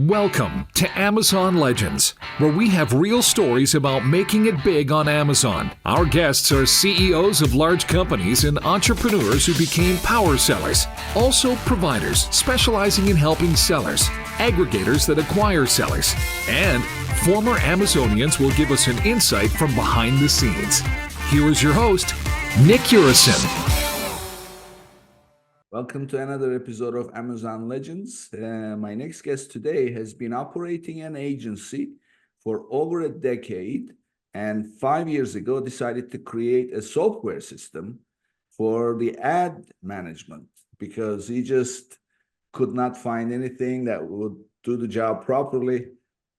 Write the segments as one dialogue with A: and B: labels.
A: Welcome to Amazon Legends, where we have real stories about making it big on Amazon. Our guests are CEOs of large companies and entrepreneurs who became power sellers, also providers specializing in helping sellers, aggregators that acquire sellers, and former Amazonians will give us an insight from behind the scenes. Here is your host, Nick Erickson.
B: Welcome to another episode of Amazon Legends. My next guest today has been operating an agency for over a decade, and 5 years ago decided to create a software system for the ad management because he just could not find anything that would do the job properly.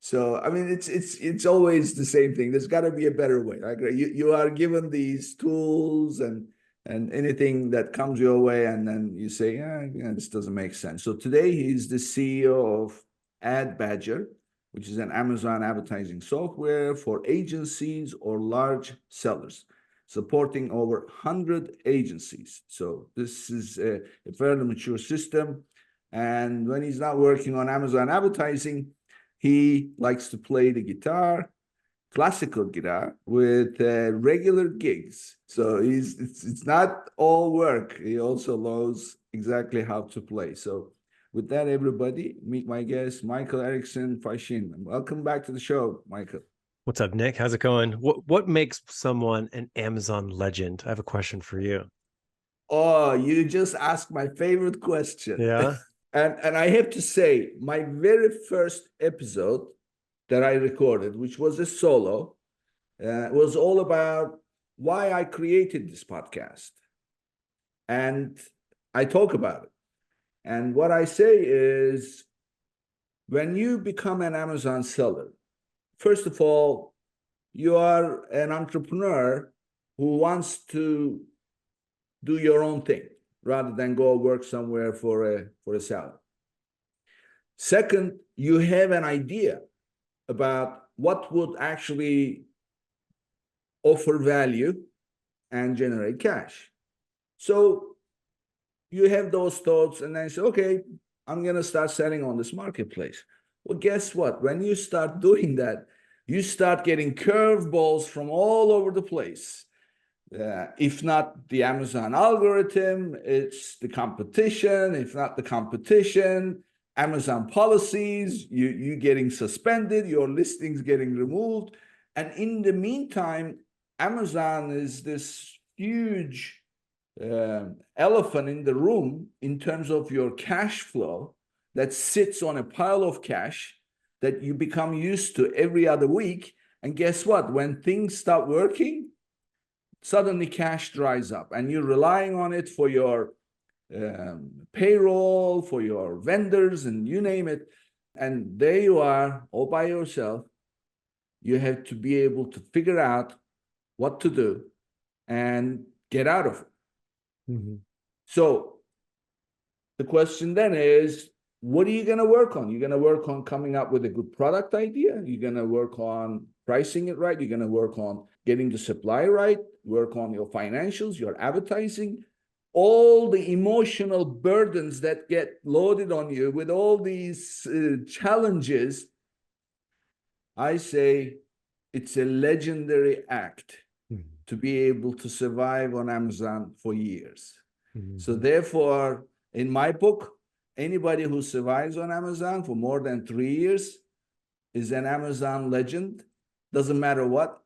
B: So, I mean, it's always the same thing. There's got to be a better way. Like you are given these tools and anything that comes your way, and then you say, this doesn't make sense. So today he's the CEO of AdBadger, which is an Amazon advertising software for agencies or large sellers, supporting over 100 agencies. So this is a fairly mature system. And when he's not working on Amazon advertising, he likes to play the guitar, classical guitar, with regular gigs. So it's not all work. He also knows exactly how to play. So with that, everybody, meet my guest, Michael Erickson Facchin. Welcome back to the show, Michael.
C: What's up, Nick? How's it going? What makes someone an Amazon legend? I have a question for you.
B: Oh, you just asked my favorite question.
C: Yeah.
B: And I have to say, my very first episode that I recorded, which was a solo, was all about why I created this podcast. And I talk about it. And what I say is, when you become an Amazon seller, first of all, you are an entrepreneur who wants to do your own thing rather than go work somewhere for a seller. Second, you have an idea about what would actually offer value and generate cash. So you have those thoughts and then say, okay, I'm going to start selling on this marketplace. Well, guess what? When you start doing that, you start getting curveballs from all over the place. If not the Amazon algorithm, it's the competition. If not the competition, Amazon policies, you getting suspended, your listings getting removed. And in the meantime, Amazon is this huge elephant in the room in terms of your cash flow that sits on a pile of cash that you become used to every other week. And guess what? When things stop working, suddenly cash dries up and you're relying on it for your payroll, for your vendors, and you name it. And there you are all by yourself. You have to be able to figure out what to do and get out of it. Mm-hmm. So the question then is, what are you going to work on? You're going to work on coming up with a good product idea. You're going to work on pricing it right. You're going to work on getting the supply right, work on your financials, your advertising, all the emotional burdens that get loaded on you with all these challenges. I say it's a legendary act to be able to survive on Amazon for years. Mm-hmm. So therefore, in my book, anybody who survives on Amazon for more than 3 years is an Amazon legend. Doesn't matter what,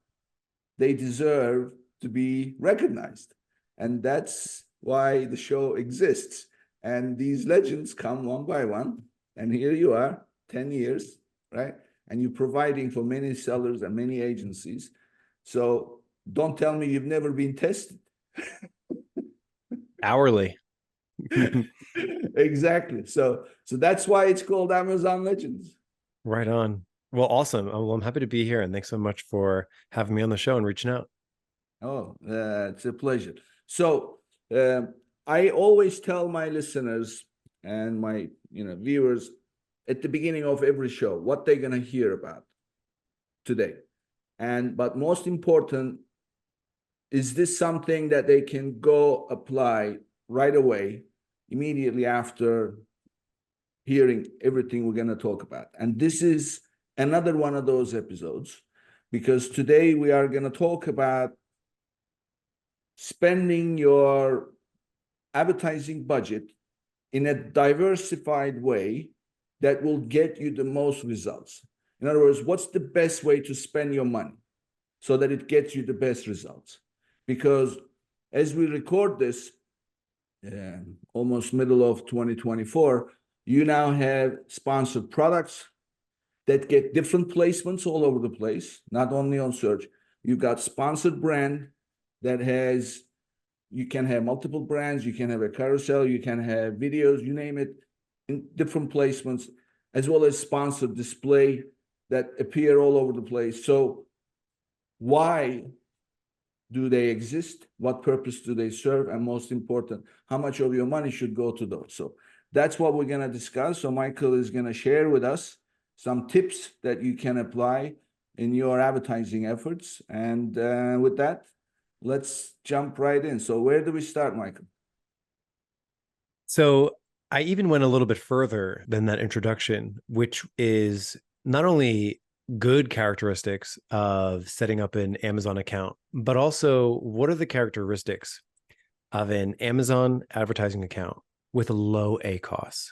B: they deserve to be recognized. And that's why the show exists. And these legends come one by one. And here you are, 10 years, right? And you're providing for many sellers and many agencies. So don't tell me you've never been tested.
C: Hourly.
B: Exactly. So that's why it's called Amazon Legends.
C: Right on. Well, awesome. Well, I'm happy to be here. And thanks so much for having me on the show and reaching out.
B: Oh, it's a pleasure. So I always tell my listeners and my viewers at the beginning of every show what they're going to hear about today. But most important, is this something that they can go apply right away, immediately after hearing everything we're going to talk about. And this is another one of those episodes, because today we are going to talk about spending your advertising budget in a diversified way that will get you the most results. In other words, what's the best way to spend your money so that it gets you the best results? Because as we record this, almost middle of 2024, you now have sponsored products that get different placements all over the place, not only on search. You've got sponsored brand that has, you can have multiple brands, you can have a carousel, you can have videos, you name it, in different placements, as well as sponsored display that appear all over the place. So why do they exist? What purpose do they serve? And most important, how much of your money should go to those? So that's what we're going to discuss. So Michael is going to share with us some tips that you can apply in your advertising efforts. And with that, let's jump right in. So where do we start, Michael?
C: So I even went a little bit further than that introduction, which is not only good characteristics of setting up an Amazon account, but also what are the characteristics of an Amazon advertising account with a low ACOS,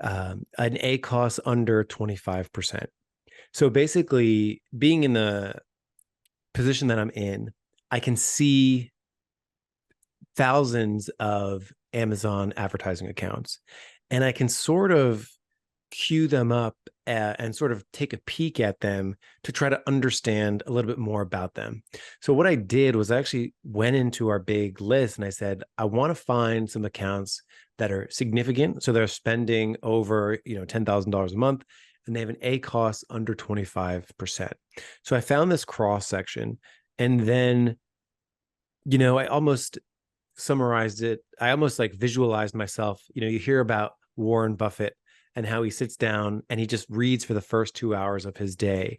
C: an ACOS under 25%. So basically, being in the position that I'm in, I can see thousands of Amazon advertising accounts, and I can sort of queue them up and sort of take a peek at them to try to understand a little bit more about them. So what I did was I actually went into our big list and I said, I want to find some accounts that are significant. So they're spending over, $10,000 a month, and they have an ACOS under 25%. So I found this cross section, and then, I almost summarized it. I almost like visualized myself. You hear about Warren Buffett and how he sits down and he just reads for the first 2 hours of his day.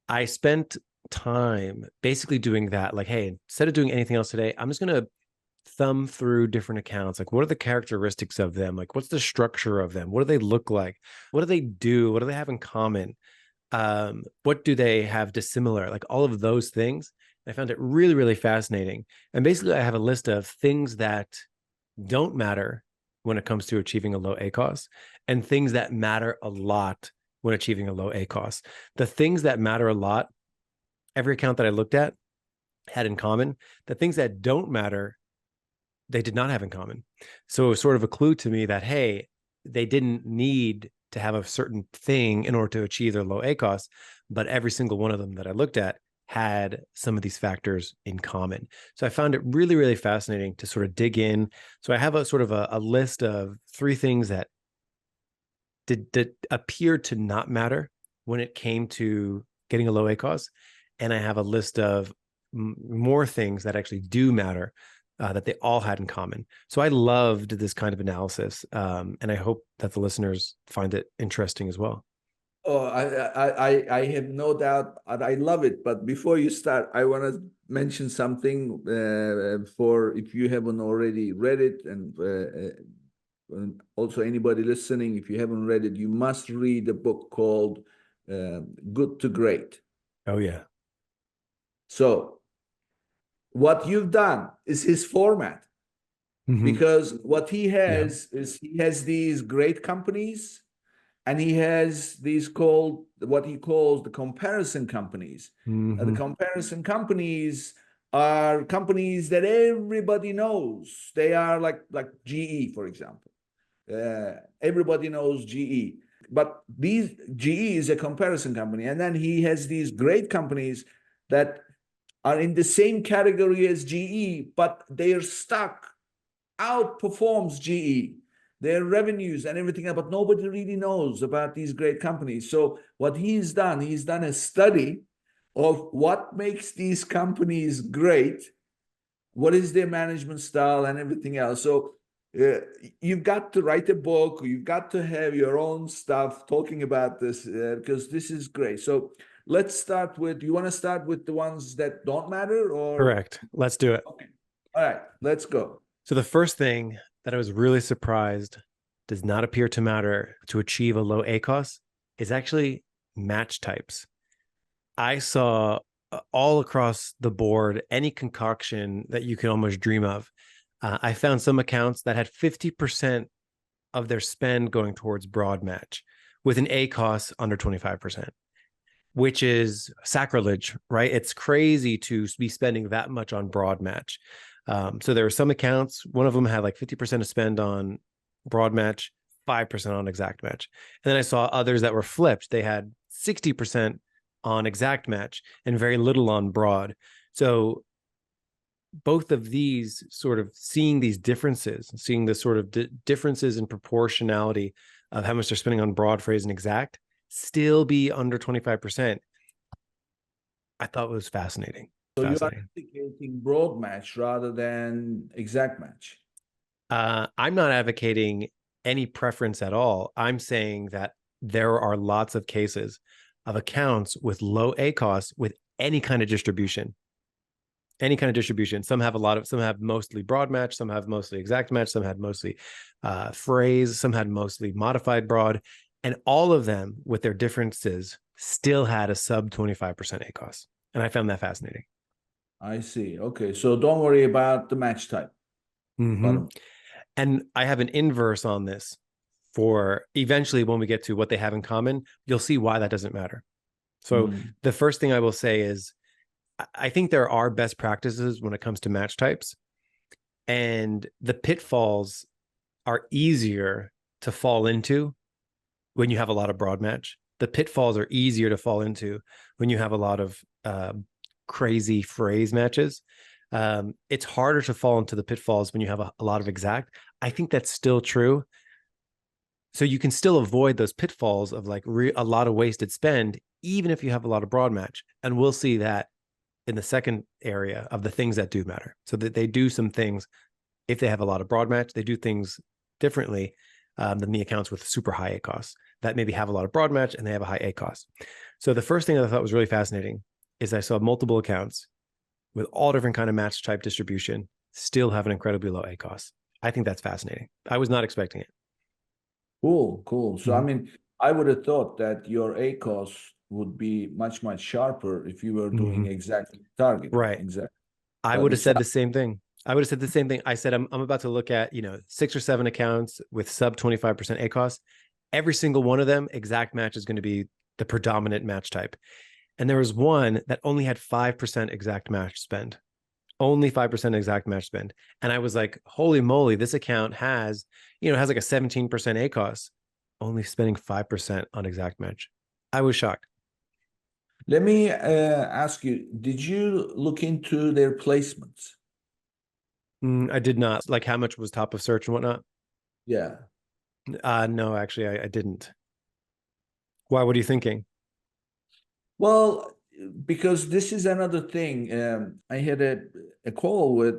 C: I spent time basically doing that. Like, hey, instead of doing anything else today, I'm just going to thumb through different accounts. Like, what are the characteristics of them? Like, what's the structure of them? What do they look like? What do they do? What do they have in common? What do they have dissimilar? Like all of those things. I found it really, really fascinating. And basically, I have a list of things that don't matter when it comes to achieving a low ACOS and things that matter a lot when achieving a low ACOS. The things that matter a lot, every account that I looked at had in common. The things that don't matter, they did not have in common. So it was sort of a clue to me that, hey, they didn't need to have a certain thing in order to achieve their low ACOS, but every single one of them that I looked at had some of these factors in common. So I found it really, really fascinating to sort of dig in. So I have a sort of a list of 3 things that did appear to not matter when it came to getting a low ACOS. And I have a list of more things that actually do matter that they all had in common. So I loved this kind of analysis. And I hope that the listeners find it interesting as well.
B: Oh, I have no doubt. I love it. But before you start, I want to mention something for if you haven't already read it, and also anybody listening, if you haven't read it, you must read a book called Good to Great.
C: Oh, yeah.
B: So what you've done is his format, because what he has is he has these great companies. And he has these what he calls the comparison companies. The comparison companies are companies that everybody knows. They are like GE, for example. Everybody knows GE. But GE is a comparison company. And then he has these great companies that are in the same category as GE, but their stock outperforms GE. Their revenues and everything, but nobody really knows about these great companies. So what he's done a study of what makes these companies great, what is their management style and everything else. So you've got to write a book, you've got to have your own stuff talking about this because this is great. So let's start with, you want to start with the ones that don't matter, or?
C: Correct. Let's do it.
B: Okay. All right, let's go.
C: So the first thing that I was really surprised does not appear to matter to achieve a low ACOS is actually match types. I saw all across the board any concoction that you can almost dream of. I found some accounts that had 50% of their spend going towards broad match with an ACOS under 25%, which is sacrilege, right? It's crazy to be spending that much on broad match. So there are some accounts, one of them had like 50% of spend on broad match, 5% on exact match. And then I saw others that were flipped. They had 60% on exact match and very little on broad. So both of these, sort of seeing these differences, seeing the sort of differences in proportionality of how much they're spending on broad, phrase, and exact, still be under 25%, I thought was fascinating.
B: So you are advocating broad match rather than exact match.
C: I'm not advocating any preference at all. I'm saying that there are lots of cases of accounts with low ACOS with any kind of distribution. Any kind of distribution. Some have mostly broad match, some have mostly exact match, some had mostly phrase, some had mostly modified broad, and all of them with their differences still had a sub 25% ACOS. And I found that fascinating.
B: I see. Okay. So don't worry about the match type.
C: Mm-hmm. And I have an inverse on this for eventually when we get to what they have in common, you'll see why that doesn't matter. So the first thing I will say is, I think there are best practices when it comes to match types, and the pitfalls are easier to fall into when you have a lot of broad match. The pitfalls are easier to fall into when you have a lot of crazy phrase matches. It's harder to fall into the pitfalls when you have a lot of exact. I think that's still true. So you can still avoid those pitfalls of like a lot of wasted spend, even if you have a lot of broad match. And we'll see that in the second area of the things that do matter. So that they do some things, if they have a lot of broad match, they do things differently than the accounts with super high ACOS that maybe have a lot of broad match and they have a high ACOS. So the first thing that I thought was really fascinating is I saw multiple accounts with all different kind of match type distribution still have an incredibly low ACOS. I think that's fascinating. I was not expecting it.
B: Cool. So, I mean, I would have thought that your ACOS would be much, much sharper if you were doing exactly target.
C: Right.
B: Exactly.
C: I would have said the same thing. I said, I'm about to look at, 6 or 7 accounts with sub 25% ACOS. Every single one of them, exact match is going to be the predominant match type. And there was one that only had 5% exact match spend, only 5% exact match spend. And I was like, holy moly, this account has like a 17% ACOS, only spending 5% on exact match. I was shocked.
B: Let me ask you, did you look into their placements?
C: I did not. Like how much was top of search and whatnot?
B: Yeah.
C: No, actually, I didn't. Why? What are you thinking?
B: Well, because this is another thing. I had a call with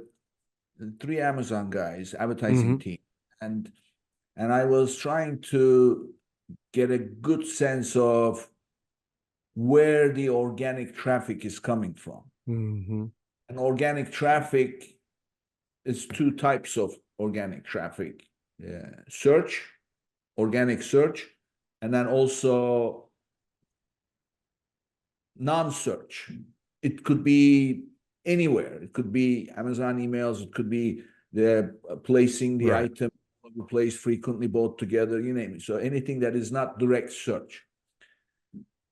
B: 3 Amazon guys, advertising team, and I was trying to get a good sense of where the organic traffic is coming from. And organic traffic is 2 types of organic traffic: search, organic search, and then also non-search. It could be anywhere. It could be Amazon emails. It could be the placing the item placed frequently, both together, you name it. So anything that is not direct search.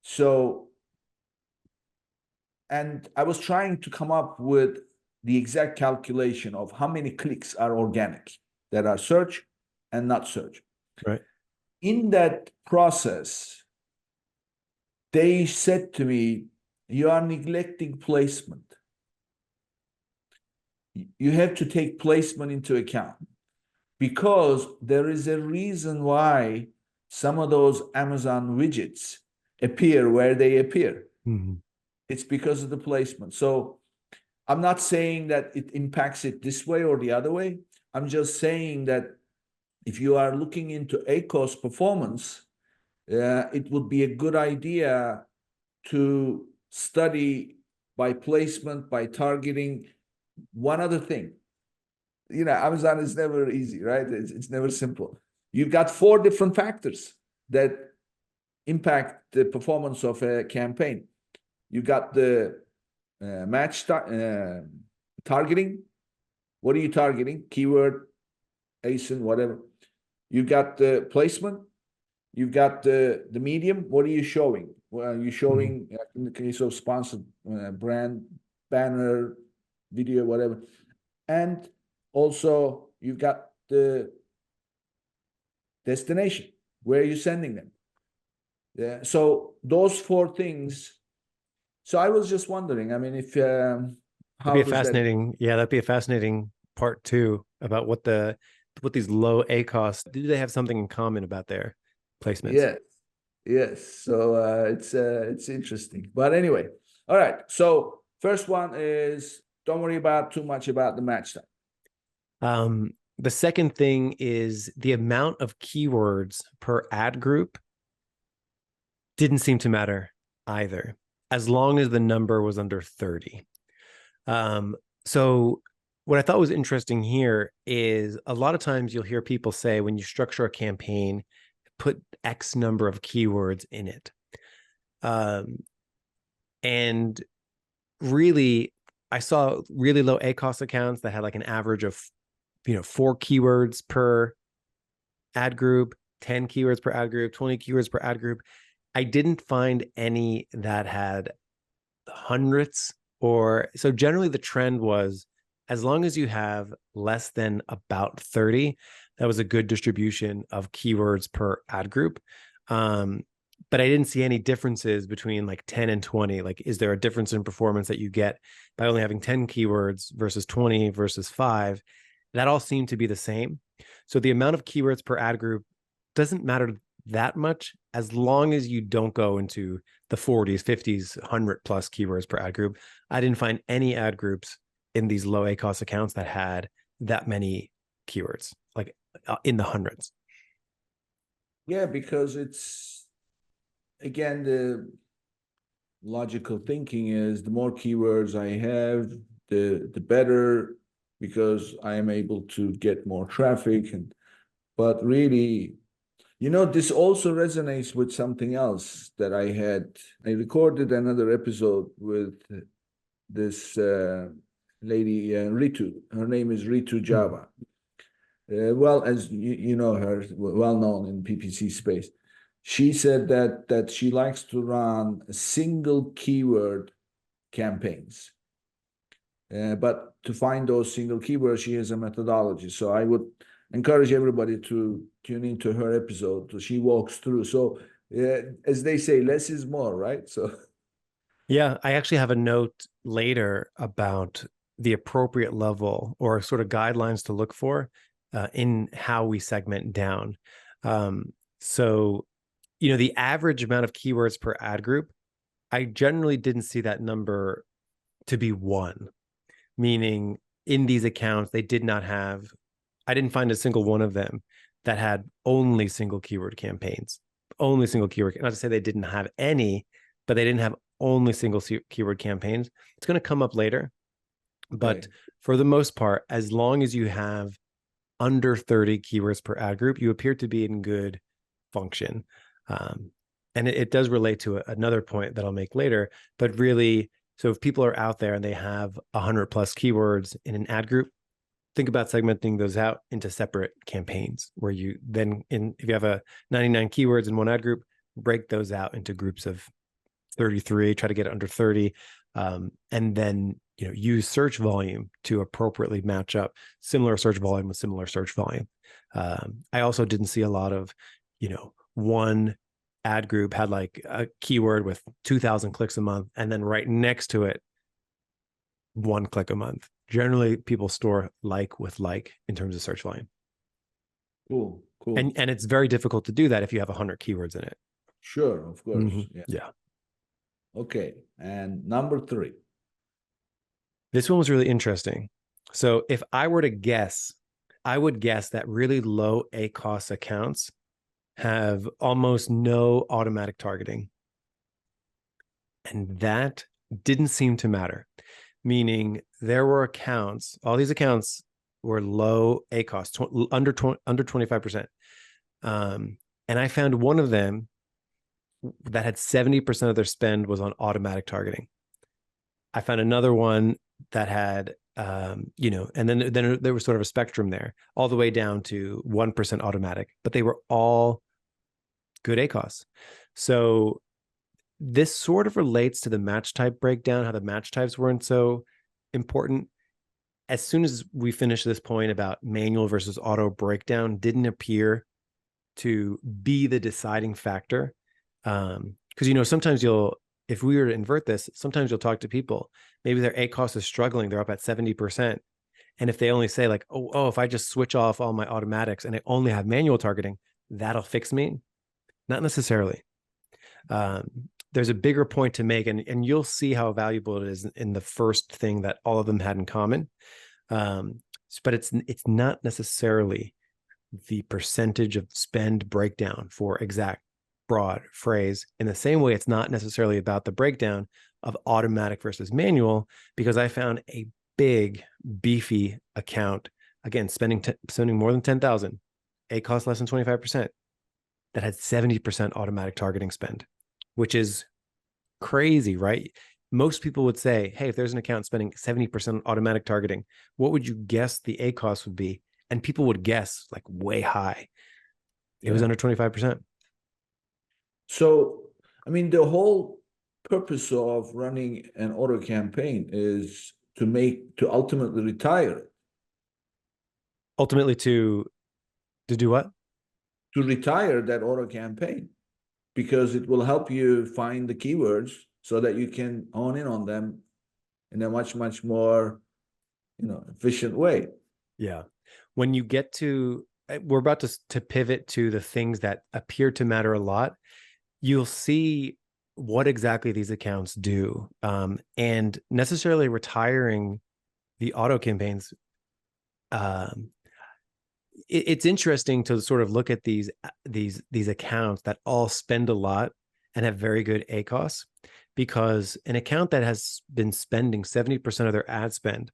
B: So, and I was trying to come up with the exact calculation of how many clicks are organic that are search and not search.
C: Right.
B: In that process, they said to me, you are neglecting placement. You have to take placement into account, because there is a reason why some of those Amazon widgets appear where they appear. It's because of the placement. So I'm not saying that it impacts it this way or the other way. I'm just saying that if you are looking into ACOS performance, it would be a good idea to study by placement, by targeting. One other thing, Amazon is never easy, right? It's never simple. you've got 4 different factors that impact the performance of a campaign. You got the targeting. What are you targeting? Keyword, ASIN, whatever. You got the placement. You've got the medium. What are you showing? Well, are you showing, in the case of sponsored brand, banner, video, whatever. And also you've got the destination. Where are you sending them? Yeah. So those 4 things. So I was just wondering, I mean, if how
C: that'd be a
B: does
C: fascinating, yeah, that'd be a fascinating part too about what these low ACOS, do they have something in common about their placements?
B: Yes. So it's interesting. But anyway, all right. So first one is, don't worry about too much about the match time.
C: The second thing is the amount of keywords per ad group didn't seem to matter either, as long as the number was under 30. So what I thought was interesting here is a lot of times you'll hear people say, when you structure a campaign, put X number of keywords in it. And really, I saw really low ACOS accounts that had like an average of 4 keywords per ad group, 10 keywords per ad group, 20 keywords per ad group. I didn't find any that had hundreds, or so generally the trend was, as long as you have less than about 30, that was a good distribution of keywords per ad group. But I didn't see any differences between like 10 and 20. Like, is there a difference in performance that you get by only having 10 keywords versus 20 versus 5? That all seemed to be the same. So the amount of keywords per ad group doesn't matter that much, as long as you don't go into the 40s, 50s, 100 plus keywords per ad group. I didn't find any ad groups in these low ACOS accounts that had that many keywords, like in the hundreds.
B: Yeah, because it's, again, the logical thinking is the more keywords I have, the better, because I am able to get more traffic. But really, this also resonates with something else that I had. I recorded another episode with this lady, Ritu. Her name is Ritu Java. Well, as you know her, well known in PPC space. She said that she likes to run single keyword campaigns. But to find those single keywords, she has a methodology. So I would encourage everybody to tune into her episode. So she walks through. So as they say, less is more, right? So
C: yeah, I actually have a note later about the appropriate level or sort of guidelines to look for in how we segment down. So, the average amount of keywords per ad group, I generally didn't see that number to be 1, meaning in these accounts, I didn't find a single one of them that had only single keyword campaigns, only single keyword. Not to say they didn't have any, but they didn't have only single keyword campaigns. It's going to come up later. But for the most part, as long as you have under 30 keywords per ad group, you appear to be in good function. And it does relate to another point that I'll make later, but really, so if people are out there and they have 100 plus keywords in an ad group, think about segmenting those out into separate campaigns, where you then, if you have a 99 keywords in one ad group, break those out into groups of 33, try to get under 30, and then use search volume to appropriately match up similar search volume with similar search volume. I also didn't see a lot of, one ad group had like a keyword with 2,000 clicks a month, and then right next to it, 1 click a month. Generally, people store like with like in terms of search volume.
B: Cool.
C: And it's very difficult to do that if you have 100 keywords in it.
B: Sure, of course.
C: Mm-hmm. Yeah.
B: Okay, and number 3.
C: This one was really interesting. So if I were to guess, I would guess that really low ACOS accounts have almost no automatic targeting. And that didn't seem to matter, meaning there were accounts, all these accounts were low ACOS, under 25%. And I found one of them that had 70% of their spend was on automatic targeting. I found another one that had, and then there was sort of a spectrum there, all the way down to 1% automatic, but they were all good ACOS. So this sort of relates to the match type breakdown, how the match types weren't so important. As soon as we finish this point about manual versus auto breakdown, didn't appear to be the deciding factor. Because, sometimes if we were to invert this, sometimes you'll talk to people, maybe their ACOS is struggling, they're up at 70%. And if they only say like, if I just switch off all my automatics and I only have manual targeting, that'll fix me. Not necessarily. There's a bigger point to make, and you'll see how valuable it is in the first thing that all of them had in common. But it's not necessarily the percentage of spend breakdown for exact broad phrase. In the same way, it's not necessarily about the breakdown of automatic versus manual, because I found a big, beefy account, again, spending more than 10,000, ACOS less than 25%, that had 70% automatic targeting spend, which is crazy, right? Most people would say, hey, if there's an account spending 70% automatic targeting, what would you guess the ACOS would be? And people would guess like way high. It was under 25%.
B: So, I mean, the whole purpose of running an auto campaign is to ultimately retire it.
C: Ultimately to do what?
B: To retire that auto campaign, because it will help you find the keywords so that you can hone in on them in a much, much more, efficient way.
C: Yeah. When you get to, we're about to pivot to the things that appear to matter a lot. You'll see what exactly these accounts do. And necessarily retiring the auto campaigns, it's interesting to sort of look at these accounts that all spend a lot and have very good ACOS, because an account that has been spending 70% of their ad spend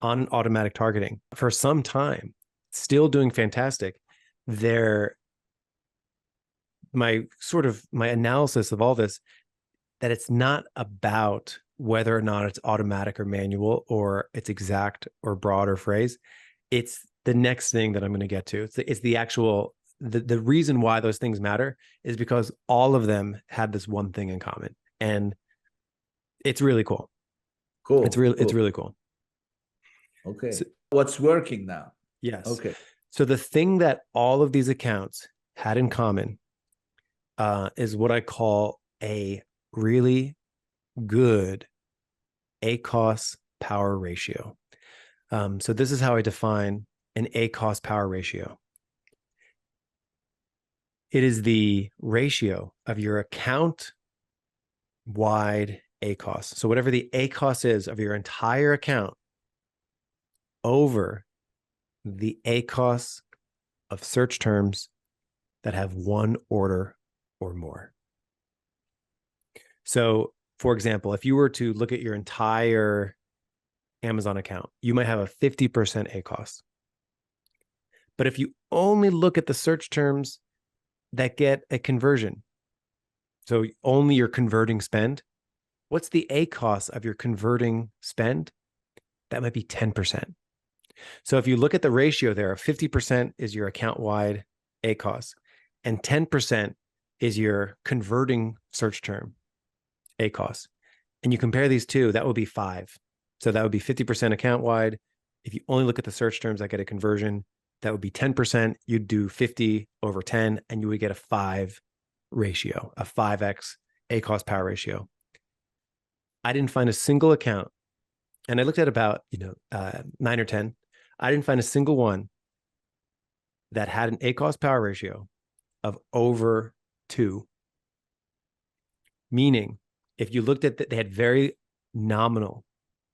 C: on automatic targeting for some time, still doing fantastic. My analysis of all this, that it's not about whether or not it's automatic or manual, or it's exact or broad or phrase. It's the next thing that I'm going to get to. It's the actual, the reason why those things matter is because all of them had this one thing in common, and it's really cool.
B: Cool.
C: It's really cool.
B: Okay. So, what's working now?
C: Yes.
B: Okay.
C: So the thing that all of these accounts had in common is what I call a really good ACOS power ratio. So this is how I define an ACOS power ratio. It is the ratio of your account-wide ACOS. So whatever the ACOS is of your entire account over the ACOS of search terms that have one order or more. So, for example, if you were to look at your entire Amazon account, you might have a 50% ACOS. But if you only look at the search terms that get a conversion, so only your converting spend, what's the ACOS of your converting spend? That might be 10%. So if you look at the ratio there, 50% is your account-wide ACOS, and 10% is your converting search term ACOS. And you compare these two, that would be 5. So that would be 50% account-wide. If you only look at the search terms that get a conversion, that would be 10%. You'd do 50 over 10, and you would get a 5 ratio, a 5x ACOS power ratio. I didn't find a single account, and I looked at about 9 or 10. I didn't find a single one that had an ACOS power ratio of over 2. Meaning, if you looked at they had very nominal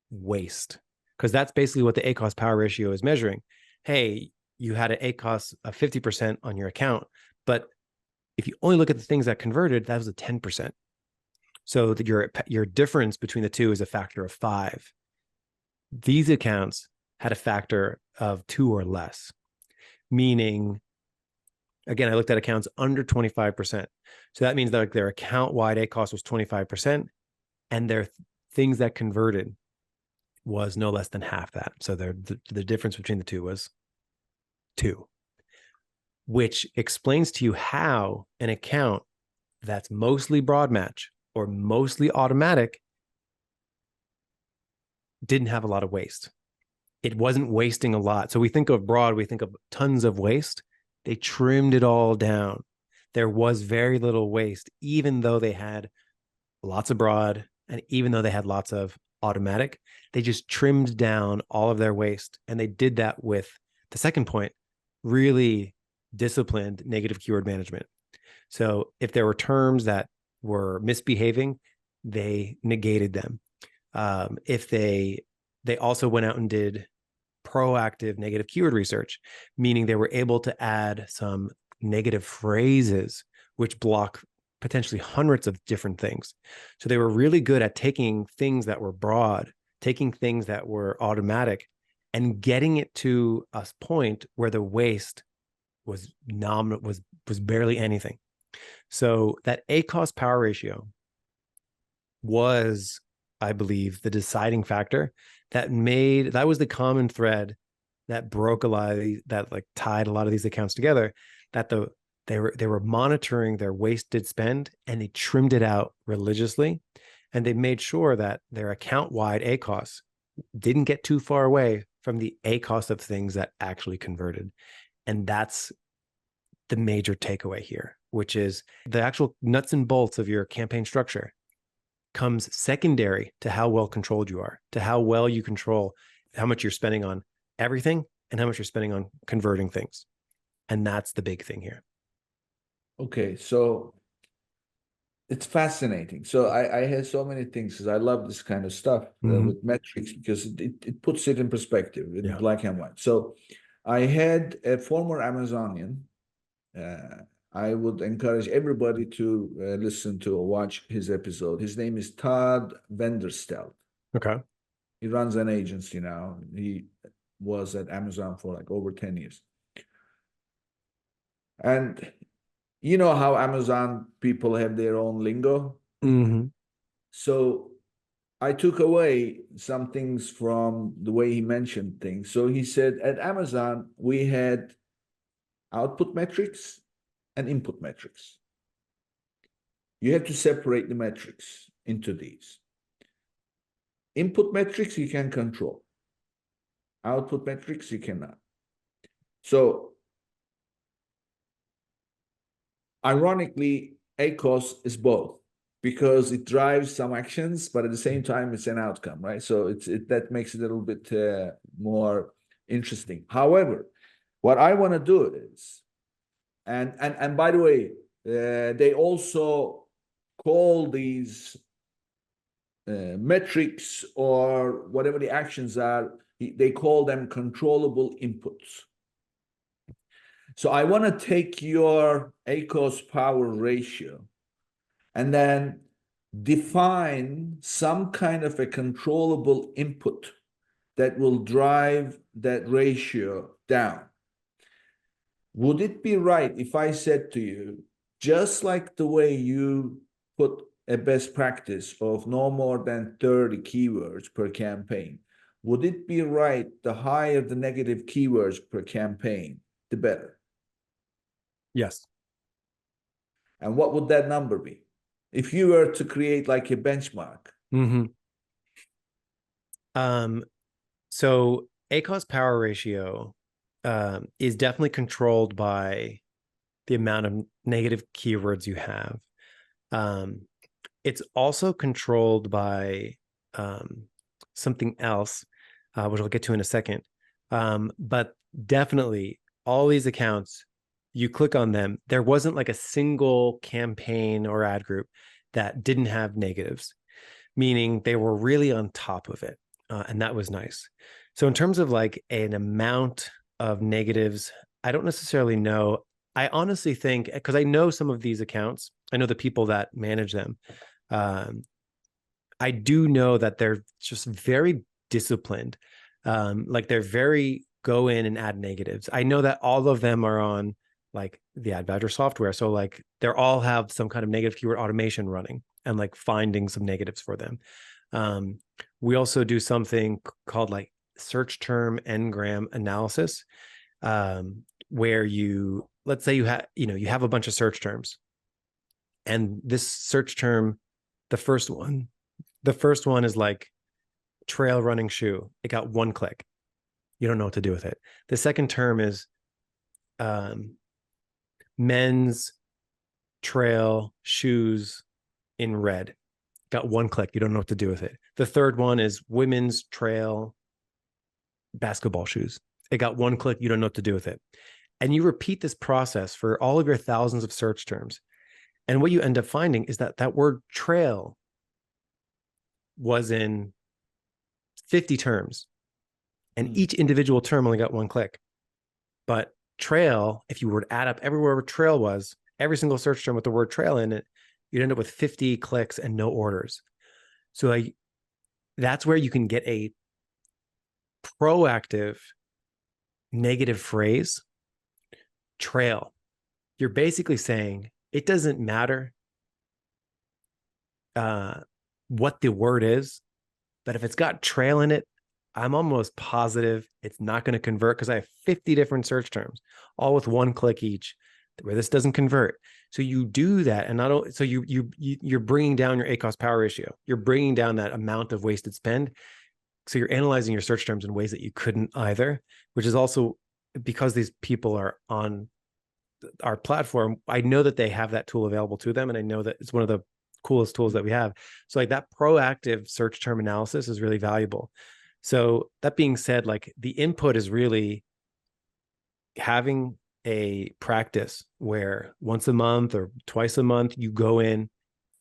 C: waste, because that's basically what the ACOS power ratio is measuring. Hey, you had an ACOS of 50% on your account, but if you only look at the things that converted, that was a 10%. So that your difference between the two is a factor of 5. These accounts had a factor of 2 or less, meaning Again, I looked at accounts under 25%. So that means that like their account-wide ACOS was 25%, and their things that converted was no less than half that. So the difference between the two was 2, which explains to you how an account that's mostly broad match or mostly automatic didn't have a lot of waste. It wasn't wasting a lot. So we think of broad, we think of tons of waste. They trimmed it all down. There was very little waste, even though they had lots of broad and even though they had lots of automatic. They just trimmed down all of their waste. And they did that with the second point, really disciplined negative keyword management. So if there were terms that were misbehaving, they negated them. If they also went out and did proactive negative keyword research, meaning they were able to add some negative phrases which block potentially hundreds of different things. So they were really good at taking things that were broad, taking things that were automatic, and getting it to a point where the waste was barely anything. So that ACOS power ratio was, I believe, the deciding factor that was the common thread that broke a lot of these, that like tied a lot of these accounts together, that they were monitoring their wasted spend and they trimmed it out religiously. And they made sure that their account-wide ACOS didn't get too far away from the ACOS of things that actually converted. And that's the major takeaway here, which is the actual nuts and bolts of your campaign structure comes secondary to how well controlled you are, to how well you control how much you're spending on everything and how much you're spending on converting things. And that's the big thing here.
B: Okay, so it's fascinating. So I had so many things because I love this kind of stuff with metrics because it puts it in perspective in black and white. So I had a former Amazonian. I would encourage everybody to listen to or watch his episode. His name is Todd Vanderstelt.
C: Okay.
B: He runs an agency now. He was at Amazon for like over 10 years. And you know how Amazon people have their own lingo?
C: Mm-hmm.
B: So I took away some things from the way he mentioned things. So he said at Amazon, we had output metrics and input metrics. You have to separate the metrics into these. Input metrics you can control. Output metrics you cannot. So ironically, ACOS is both because it drives some actions, but at the same time, it's an outcome, right? So that makes it a little bit more interesting. However, what I want to do is, and by the way, they also call these metrics or whatever the actions are, they call them controllable inputs. So I want to take your ACOS power ratio and then define some kind of a controllable input that will drive that ratio down. Would it be right if I said to you, just like the way you put a best practice of no more than 30 keywords per campaign, would it be right the higher the negative keywords per campaign, the better?
C: Yes.
B: And what would that number be? If you were to create like a benchmark.
C: Mm-hmm. So ACOS power ratio is definitely controlled by the amount of negative keywords you have. It's also controlled by something else, which I'll get to in a second. But definitely all these accounts, you click on them, there wasn't like a single campaign or ad group that didn't have negatives, meaning they were really on top of it. And that was nice. So in terms of like an amount of negatives, I don't necessarily know. I honestly think, because I know some of these accounts, I know the people that manage them. I do know that they're just very disciplined. Like they're very go in and add negatives. I know that all of them are on like the AdBadger software. So like they're all have some kind of negative keyword automation running and like finding some negatives for them. We also do something called like search term n-gram analysis, where let's say you have a bunch of search terms, and this search term, the first one is like trail running shoe. It got 1 click. You don't know what to do with it. The second term is men's trail shoes in red. Got 1 click. You don't know what to do with it. The third one is women's trail basketball shoes. It got 1 click. You don't know what to do with it. And you repeat this process for all of your thousands of search terms. And what you end up finding is that that word trail was in 50 terms, and each individual term only got 1 click. But trail, if you were to add up everywhere where trail was, every single search term with the word trail in it, you'd end up with 50 clicks and no orders. So that's where you can get a proactive negative phrase, trail. You're basically saying it doesn't matter what the word is, but if it's got trail in it, I'm almost positive it's not going to convert, because I have 50 different search terms, all with 1 click each, where this doesn't convert. So you do that, and not only so you're bringing down your ACOS power ratio. You're bringing down that amount of wasted spend. So you're analyzing your search terms in ways that you couldn't either, which is also because these people are on our platform. I know that they have that tool available to them, and I know that it's one of the coolest tools that we have. So like that proactive search term analysis is really valuable. So that being said, like the input is really having a practice where once a month or twice a month, you go in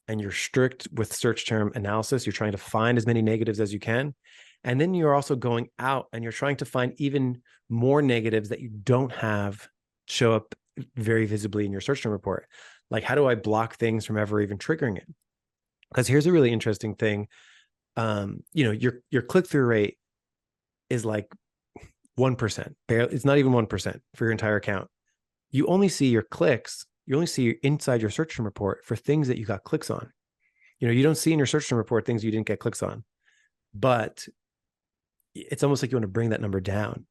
C: and you're strict with search term analysis. You're trying to find as many negatives as you can. And then you're also going out and you're trying to find even more negatives that you don't have show up very visibly in your search term report. Like, how do I block things from ever even triggering it? Because here's a really interesting thing. Your click-through rate is like 1%. It's not even 1% for your entire account. You only see your clicks. You only see inside your search term report for things that you got clicks on. You don't see in your search term report things you didn't get clicks on. But it's almost like you want to bring that number down.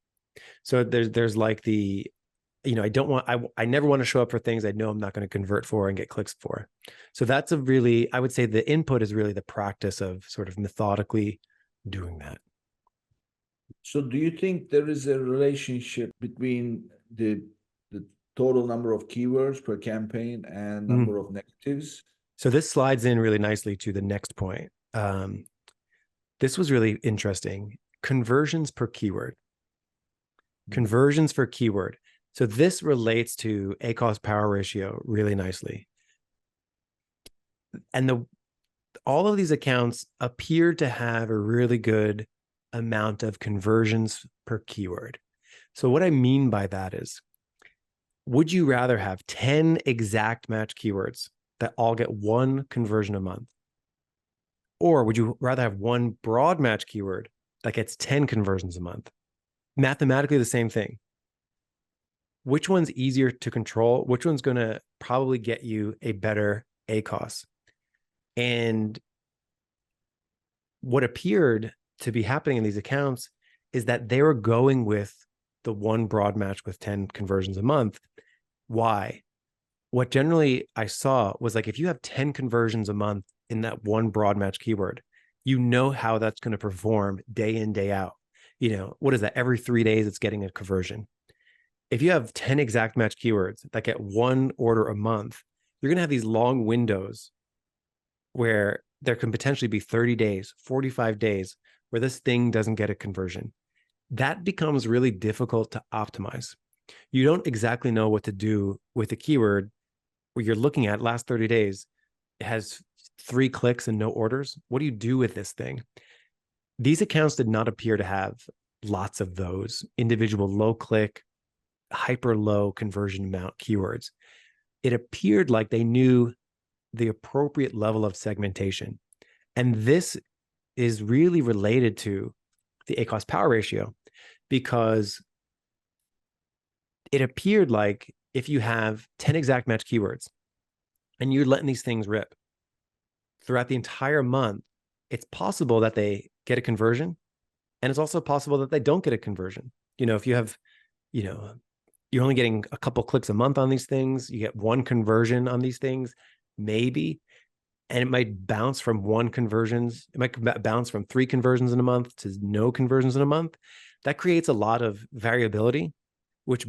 C: So there's like I never want to show up for things I know I'm not going to convert for and get clicks for. So that's I would say the input is really the practice of sort of methodically doing that.
B: So do you think there is a relationship between the total number of keywords per campaign and number of negatives?
C: So this slides in really nicely to the next point. This was really interesting. Conversions per keyword. Conversions per keyword. So this relates to ACOS power ratio really nicely. And all of these accounts appear to have a really good amount of conversions per keyword. So what I mean by that is, would you rather have 10 exact match keywords that all get 1 conversion a month? Or would you rather have 1 broad match keyword that gets 10 conversions a month? Mathematically the same thing. Which one's easier to control? Which one's going to probably get you a better ACOS? And what appeared to be happening in these accounts is that they were going with the 1 broad match with 10 conversions a month. Why? What generally I saw was like, if you have 10 conversions a month in that 1 broad match keyword, you know how that's going to perform day in, day out. What is that? Every 3 days, it's getting a conversion. If you have 10 exact match keywords that get 1 order a month, you're going to have these long windows where there can potentially be 30 days, 45 days where this thing doesn't get a conversion. That becomes really difficult to optimize. You don't exactly know what to do with a keyword where you're looking at last 30 days. It has 3 clicks and no orders. What do you do with this thing? These accounts did not appear to have lots of those individual low click, hyper low conversion amount keywords. It appeared like they knew the appropriate level of segmentation. And this is really related to the ACOS power ratio, because it appeared like if you have 10 exact match keywords and you're letting these things rip throughout the entire month, it's possible that they get a conversion. And it's also possible that they don't get a conversion. If you have, you're only getting a couple clicks a month on these things, you get one conversion on these things, maybe, and it might bounce from it might bounce from 3 conversions in a month to no conversions in a month. That creates a lot of variability, which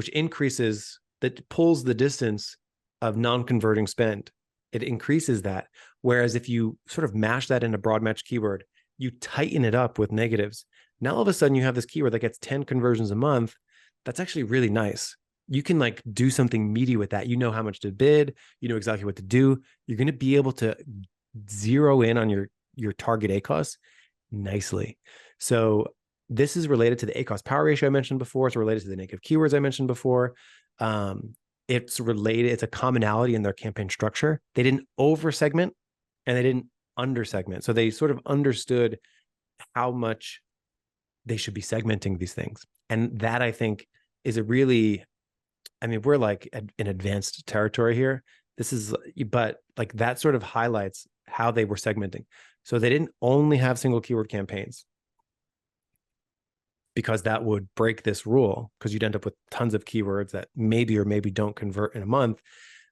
C: increases, that pulls the distance of non-converting spend. It increases that. Whereas if you sort of mash that in a broad match keyword, you tighten it up with negatives. Now all of a sudden you have this keyword that gets 10 conversions a month. That's actually really nice. You can like do something meaty with that. You know how much to bid. You know exactly what to do. You're going to be able to zero in on your target ACOS nicely. So this is related to the ACOS power ratio I mentioned before. It's related to the negative keywords I mentioned before. It's related. It's a commonality in their campaign structure. They didn't over segment and they didn't under segment. So they sort of understood how much they should be segmenting these things. And that, I think, is a really, we're like in advanced territory here. But like that sort of highlights how they were segmenting. So they didn't only have single keyword campaigns, because that would break this rule, because you'd end up with tons of keywords that maybe or maybe don't convert in a month.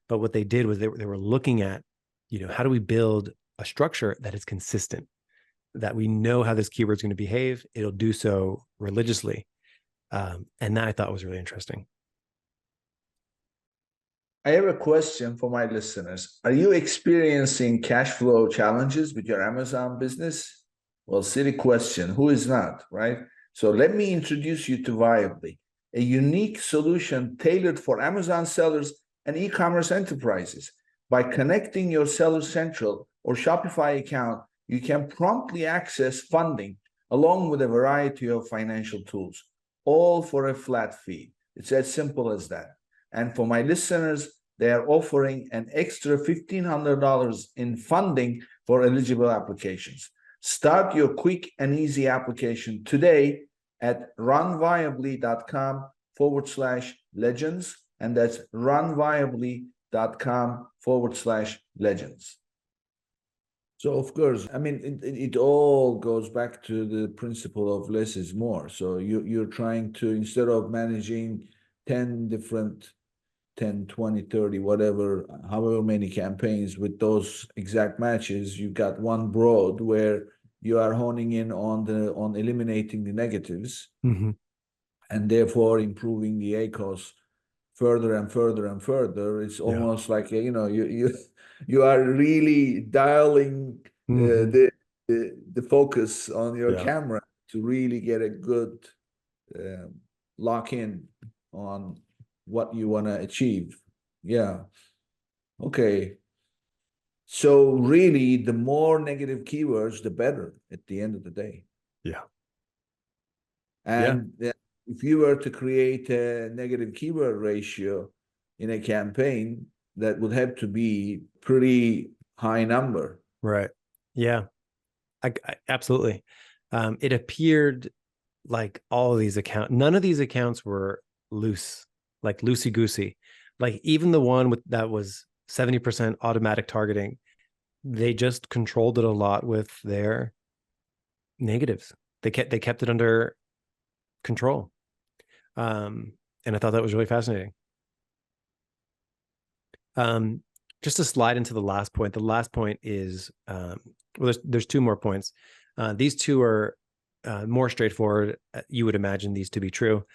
C: But what they did was they were looking at, how do we build a structure that is consistent, that we know how this keyword is going to behave. It'll do so religiously. And that I thought was really interesting.
B: I have a question for my listeners. Are you experiencing cash flow challenges with your Amazon business? Well, silly question. Who is not, right? So let me introduce you to Viably, a unique solution tailored for Amazon sellers and e-commerce enterprises. By connecting your Seller Central or Shopify account, you can promptly access funding along with a variety of financial tools, all for a flat fee. It's as simple as that. And for my listeners, they are offering an extra $1,500 in funding for eligible applications. Start your quick and easy application today at runviably.com/legends. And that's runviably.com/legends. So of course, it all goes back to the principle of less is more. So you're trying to, instead of managing 10 different 10, 20, 30, whatever, however many campaigns with those exact matches, you've got one broad where you are honing in on eliminating the negatives, and therefore improving the ACOS further and further and further. It's almost like you are really dialing the focus on your camera to really get a good lock in on what you want to achieve. Okay. So really, the more negative keywords, the better at the end of the day. And if you were to create a negative keyword ratio in a campaign, that would have to be pretty high number.
C: Right. Yeah, I absolutely. It appeared like all of these accounts, none of these accounts were loose, like loosey-goosey. Like even the one that was 70% automatic targeting, they just controlled it a lot with their negatives. They kept it under control. And I thought that was really fascinating. Just to slide into the last point. The last point is, there's 2 more points. These 2 are more straightforward. You would imagine these to be true.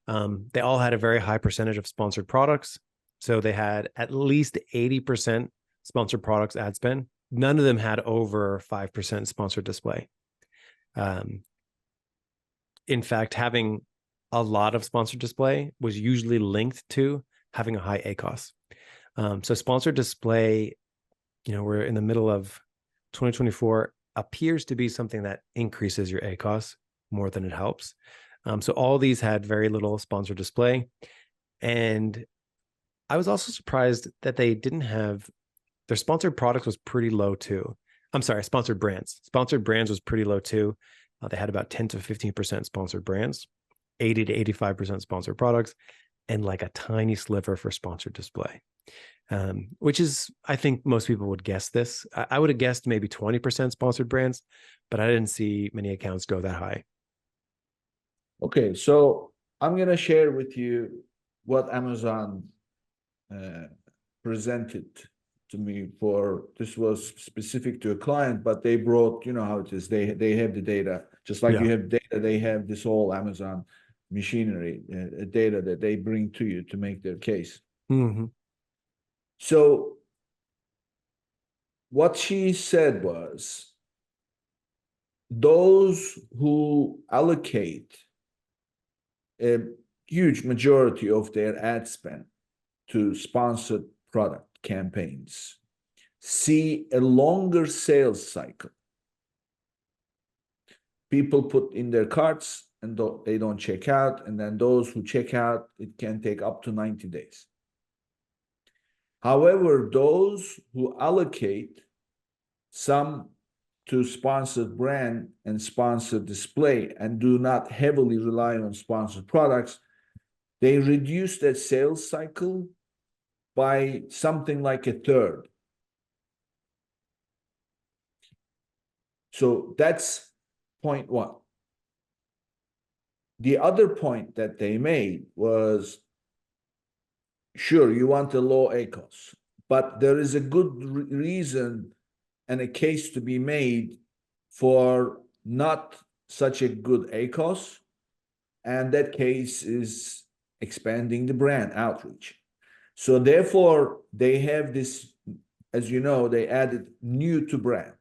C: They all had a very high percentage of sponsored products. So they had at least 80% sponsored products ad spend. None of them had over 5% sponsored display. In fact, having a lot of sponsored display was usually linked to having a high ACOS. So sponsored display, we're in the middle of 2024, appears to be something that increases your ACOS more than it helps. So all these had very little sponsored display. And I was also surprised that they didn't have, their sponsored products was pretty low too. I'm sorry, sponsored brands. Sponsored brands was pretty low too. They had about 10 to 15% sponsored brands, 80 to 85% sponsored products. and like a tiny sliver for sponsored display. Which is, I think most people would guess this. I would have guessed maybe 20% sponsored brands, but I didn't see many accounts go that high.
B: Okay, so I'm going to share with you what Amazon presented to me for, this was specific to a client, but they brought, you know how it is, they have the data, just like you have data, they have this whole Amazon machinery, data that they bring to you to make their case.
C: Mm-hmm.
B: So what she said was, those who allocate a huge majority of their ad spend to sponsored product campaigns see a longer sales cycle. People put in their carts and they don't check out, and then those who check out, it can take up to 90 days. However, those who allocate some to sponsored brand and sponsored display and do not heavily rely on sponsored products, they reduce that sales cycle by something like a third. So that's point one. The other point that they made was, sure, you want a low ACOS, but there is a good reason and a case to be made for not such a good ACOS, and that case is expanding the brand outreach. So therefore, they have this, as you know, they added new to brand.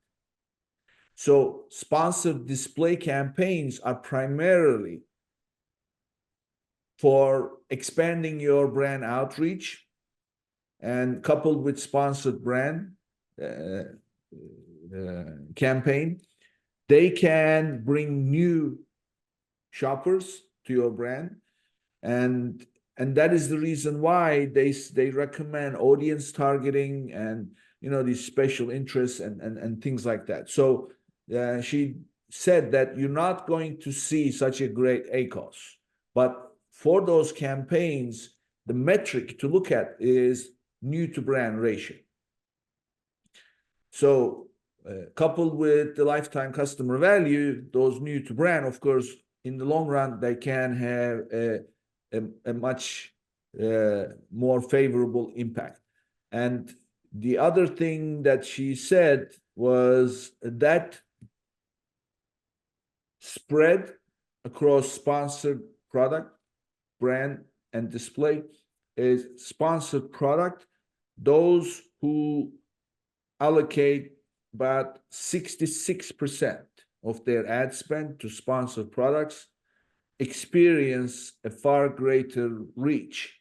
B: So sponsored display campaigns are primarily for expanding your brand outreach, and coupled with sponsored brand campaign, they can bring new shoppers to your brand, and that is the reason why they recommend audience targeting and, you know, these special interests and things like that. So she said that you're not going to see such a great ACOS, but for those campaigns, the metric to look at is new to brand ratio. So coupled with the lifetime customer value, those new to brand, of course, in the long run, they can have a much more favorable impact. And the other thing that she said was that spread across sponsored product, brand, and display is sponsored product. Those who allocate about 66% of their ad spend to sponsored products experience a far greater reach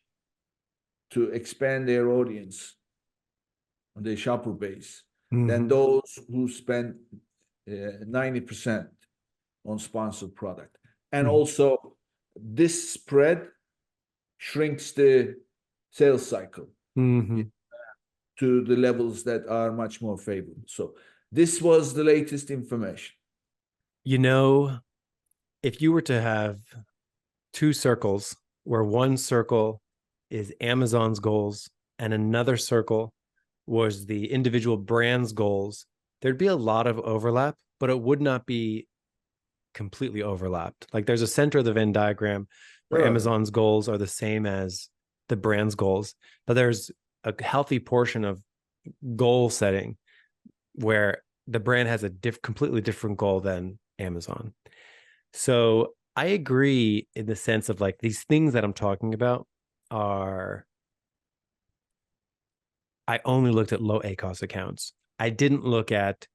B: to expand their audience, their shopper base, than those who spend 90% on sponsored product. And also, this spread shrinks the sales cycle to the levels that are much more favorable. So this was the latest information.
C: You know, if you were to have two circles where one circle is Amazon's goals and another circle was the individual brand's goals, there'd be a lot of overlap, but it would not be completely overlapped. Like there's a center of the Venn diagram where Amazon's goals are the same as the brand's goals, but there's a healthy portion of goal setting where the brand has a completely different goal than Amazon. So I agree in the sense of like these things that I'm talking about are, I only looked at low ACOS accounts. I didn't look at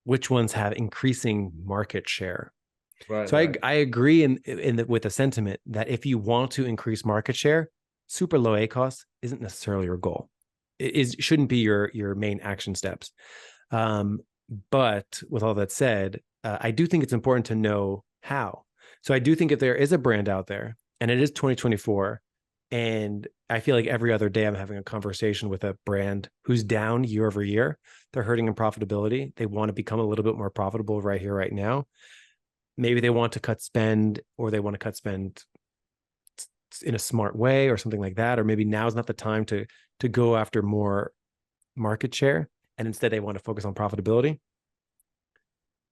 C: which ones have increasing market share.
B: Right.
C: So I agree with the sentiment that if you want to increase market share, super low ACOS isn't necessarily your goal. It shouldn't be your main action steps. But with all that said, I do think it's important to know how. So I do think if there is a brand out there and it is 2024, and I feel like every other day I'm having a conversation with a brand who's down year over year, they're hurting in profitability. They want to become a little bit more profitable right here, right now. Maybe they want to cut spend, or they want to cut spend in a smart way or something like that, or maybe now is not the time to go after more market share, and instead they want to focus on profitability,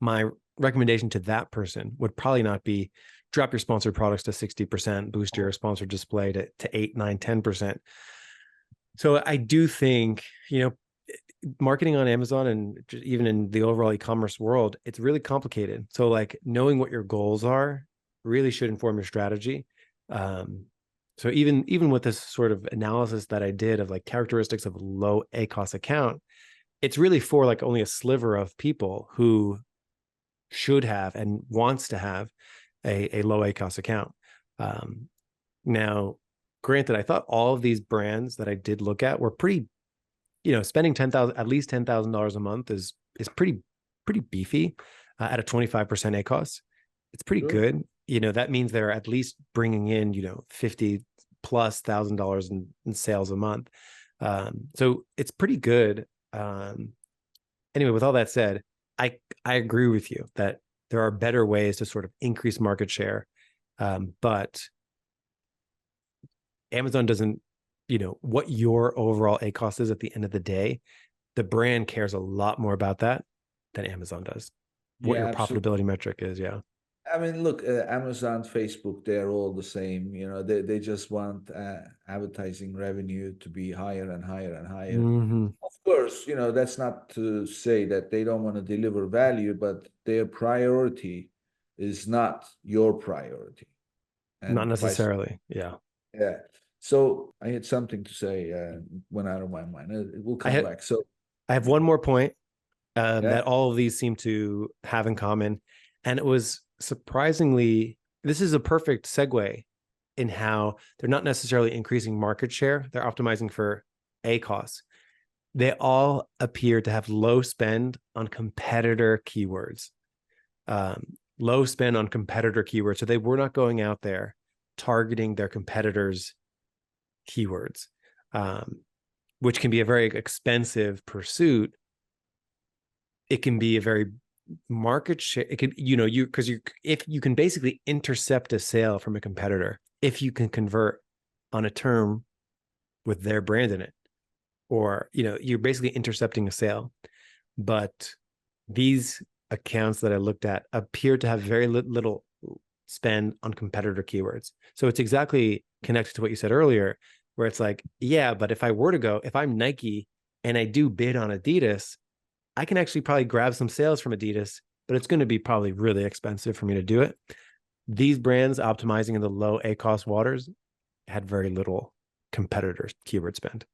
C: my recommendation to that person would probably not be drop your sponsored products to 60%, boost your sponsored display to 8, 9, 10%. So I do think, marketing on Amazon and even in the overall e-commerce world, it's really complicated. So like knowing what your goals are really should inform your strategy. So even with this sort of analysis that I did of like characteristics of a low ACOS account, it's really for like only a sliver of people who should have and wants to have a low ACOS account. Now, granted, I thought all of these brands that I did look at were pretty, spending at least $10,000 a month is pretty beefy at a 25% ACOS. It's pretty good. That means they're at least bringing in, $50,000+ in sales a month. So it's pretty good. Anyway, with all that said, I agree with you that there are better ways to sort of increase market share. But Amazon doesn't, what your overall ACOS is at the end of the day, the brand cares a lot more about that than Amazon does. What your profitability metric is. Yeah.
B: I mean, look, Amazon, Facebook, they're all the same. They just want advertising revenue to be higher and higher and higher.
C: Mm-hmm.
B: Of course, that's not to say that they don't want to deliver value, but their priority is not your priority. And
C: not necessarily. Yeah.
B: Yeah. So I had something to say, went out of my mind. It will come back. So
C: I have one more point that all of these seem to have in common. And it was surprisingly, this is a perfect segue in how they're not necessarily increasing market share. They're optimizing for ACOS. They all appear to have low spend on competitor keywords. Low spend on competitor keywords. So they were not going out there targeting their competitors' keywords, which can be a very expensive pursuit. It can be a very market share. It can, if you can basically intercept a sale from a competitor, if you can convert on a term with their brand in it, or, you're basically intercepting a sale. But these accounts that I looked at appear to have very little spend on competitor keywords. So it's exactly connected to what you said earlier, where it's like, yeah, but if I'm Nike and I do bid on Adidas, I can actually probably grab some sales from Adidas, but it's going to be probably really expensive for me to do it. These brands optimizing in the low ACOS waters had very little competitors keyword spend.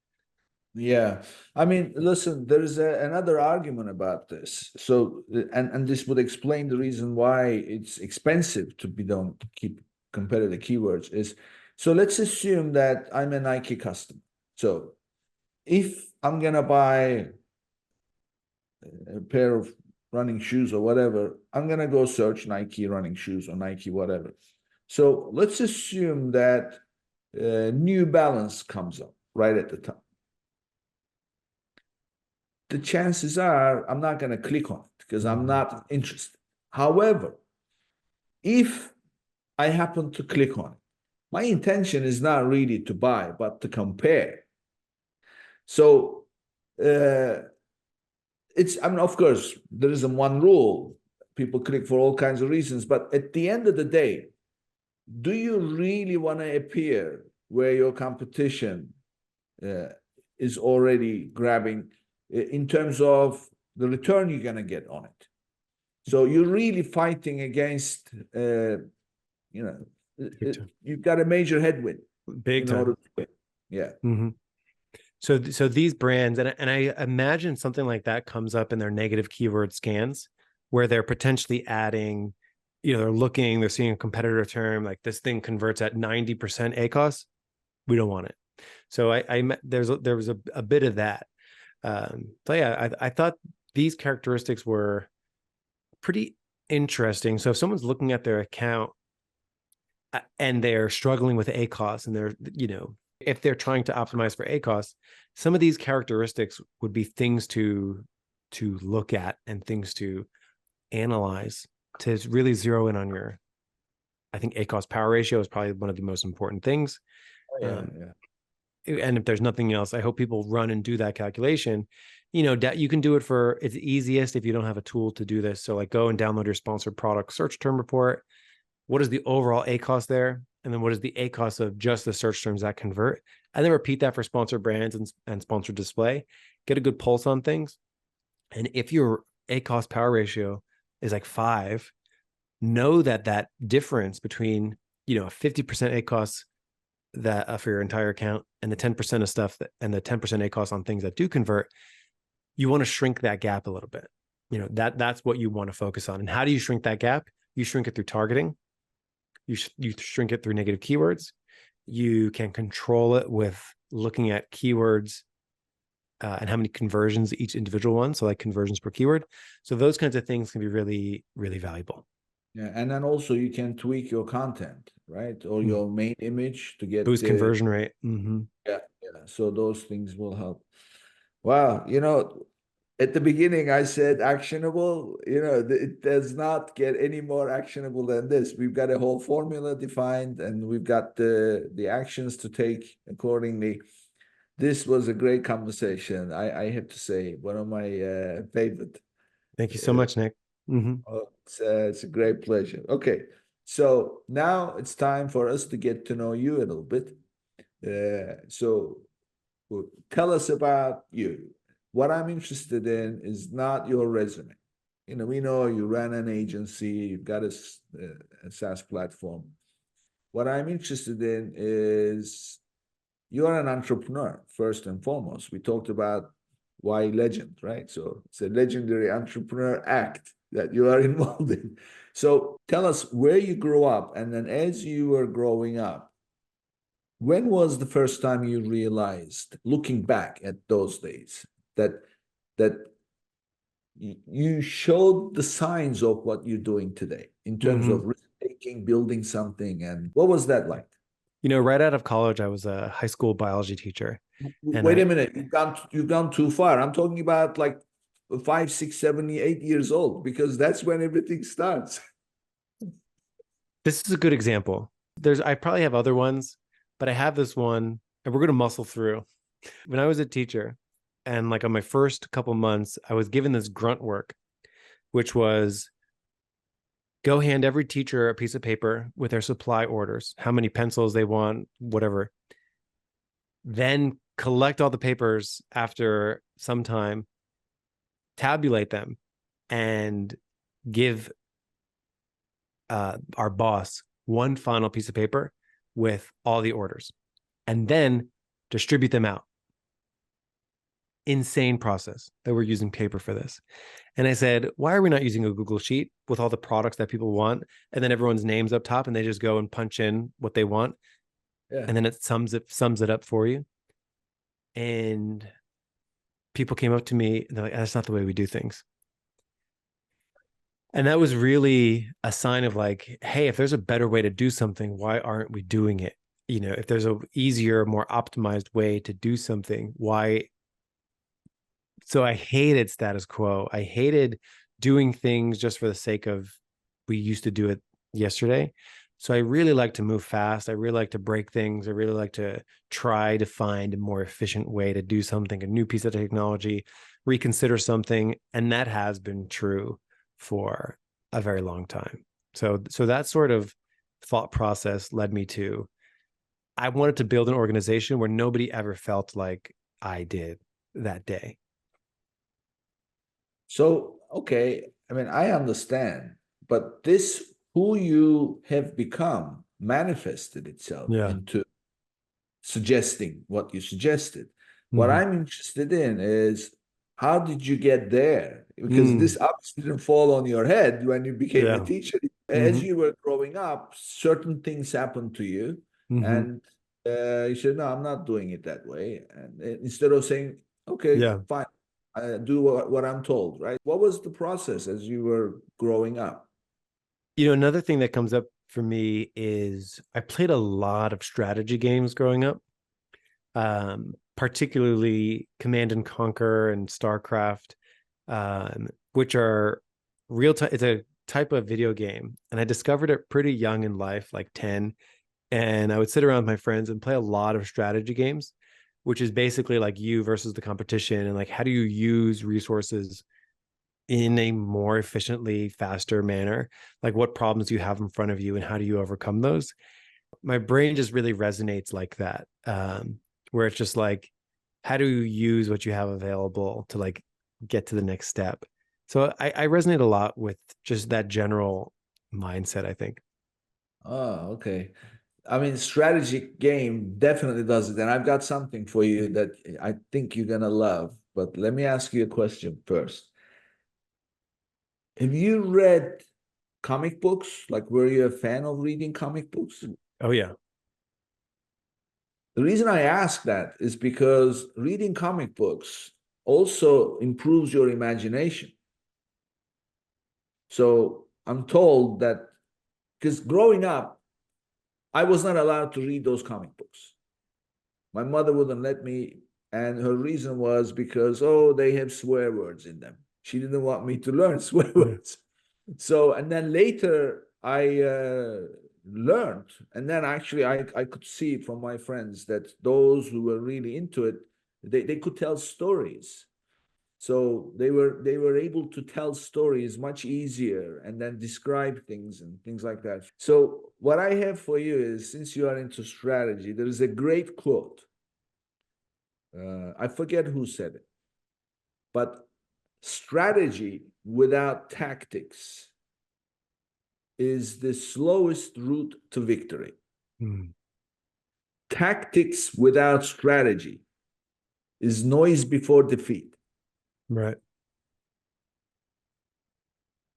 B: Yeah. I mean, listen, there is another argument about this. So, and this would explain the reason why it's expensive to keep competitive keywords is, so let's assume that I'm a Nike customer. So if I'm going to buy a pair of running shoes or whatever, I'm going to go search Nike running shoes or Nike whatever. So let's assume that New Balance comes up right at the top. The chances are I'm not going to click on it because I'm not interested. However, if I happen to click on it, my intention is not really to buy, but to compare. So of course, there isn't one rule. People click for all kinds of reasons. But at the end of the day, do you really want to appear where your competition is already grabbing in terms of the return you're going to get on it? So you're really fighting against, you've got a major headwind.
C: Big time.
B: Yeah.
C: Mm-hmm. So these brands, and I imagine something like that comes up in their negative keyword scans, where they're potentially adding, they're seeing a competitor term, like this thing converts at 90% ACOS. We don't want it. So there was a bit of that. So yeah, I thought these characteristics were pretty interesting. So if someone's looking at their account and they're struggling with ACOS, and they're, if they're trying to optimize for ACOS, some of these characteristics would be things to look at and things to analyze to really zero in on I think ACOS power ratio is probably one of the most important things.
B: Oh, yeah.
C: And if there's nothing else, I hope people run and do that calculation. You can do it it's easiest if you don't have a tool to do this. So like go and download your sponsored product search term report. What is the overall ACOS there? And then what is the ACOS of just the search terms that convert? And then repeat that for sponsored brands and sponsored display. Get a good pulse on things. And if your ACOS power ratio is like 5, know that difference between, a 50% ACOS that for your entire account and the 10% of stuff and the 10% ACOS on things that do convert, you want to shrink that gap a little bit. That's what you want to focus on. And how do you shrink that gap? You shrink it through targeting. You shrink it through negative keywords. You can control it with looking at keywords and how many conversions each individual one. So like conversions per keyword. So those kinds of things can be really, really valuable.
B: Yeah, and then also you can tweak your content, right? Or your main image to get
C: boost conversion rate.
B: Yeah. So those things will help. Wow, at the beginning I said actionable. It does not get any more actionable than this. We've got a whole formula defined, and we've got the actions to take accordingly. This was a great conversation. I have to say, one of my favorite.
C: Thank you so much, Nick.
B: Oh, it's a great pleasure. Okay, so now it's time for us to get to know you a little bit. So tell us about you. What I'm interested in is not your resume. We know you ran an agency, you've got a SaaS platform. What I'm interested in is you're an entrepreneur, first and foremost. We talked about why legend, right? So it's a legendary entrepreneur act that you are involved in. So tell us where you grew up, and then as you were growing up, when was the first time you realized, looking back at those days, that you showed the signs of what you're doing today in terms of risk-taking, building something, and what was that like?
C: Right out of college, I was a high school biology teacher.
B: Wait a minute, you've gone too far. I'm talking about like 5, 6, 7, 8 years old, because that's when everything starts.
C: This is a good example. I probably have other ones, but I have this one, and we're going to muscle through. When I was a teacher, and like on my first couple months, I was given this grunt work, which was go hand every teacher a piece of paper with their supply orders, how many pencils they want, whatever. Then collect all the papers after some time, tabulate them, and give our boss one final piece of paper with all the orders, and then distribute them out. Insane process that we're using paper for this. And I said, why are we not using a Google Sheet with all the products that people want, and then everyone's names up top, and they just go and punch in what they want, and then it sums it up for you? And people came up to me and they're like, that's not the way we do things. And that was really a sign of like, hey, if there's a better way to do something, why aren't we doing it? If there's a easier, more optimized way to do something, why? So I hated status quo. I hated doing things just for the sake of, we used to do it yesterday. So I really like to move fast. I really like to break things. I really like to try to find a more efficient way to do something, a new piece of technology, reconsider something. And that has been true for a very long time. So that sort of thought process led me to, I wanted to build an organization where nobody ever felt like I did that day.
B: So, okay, I mean, I understand, but this, who you have become, manifested itself into suggesting what you suggested. What I'm interested in is, how did you get there? Because this obviously didn't fall on your head when you became a teacher. As you were growing up, certain things happened to you, and you said, no, I'm not doing it that way. And instead of saying, okay, fine, I do what I'm told, right? What was the process as you were growing up?
C: Another thing that comes up for me is I played a lot of strategy games growing up, particularly Command and Conquer and StarCraft, which are real time. It's a type of video game, and I discovered it pretty young in life, like 10. And I would sit around with my friends and play a lot of strategy games, which is basically like you versus the competition, and like how do you use resources in a more efficiently, faster manner? Like what problems do you have in front of you and how do you overcome those? My brain just really resonates like that, where it's just like, how do you use what you have available to like get to the next step? So I resonate a lot with just that general mindset, I think.
B: Oh, okay. I mean, strategy game definitely does it. And I've got something for you that I think you're gonna love. But let me ask you a question first. Have you read comic books? Like, were you a fan of reading comic books?
C: Oh yeah.
B: The reason I ask that is because reading comic books also improves your imagination. So I'm told that because growing up, I was not allowed to read those comic books. My mother wouldn't let me, and her reason was because, oh, they have swear words in them. She didn't want me to learn swear words. So, and then later I learned, and then actually I could see from my friends that those who were really into it, they could tell stories. So they were able to tell stories much easier and then describe things and things like that. So what I have for you is, since you are into strategy, there is a great quote. I forget who said it, but strategy without tactics is the slowest route to victory.
C: Mm.
B: Tactics without strategy is noise before defeat.
C: Right.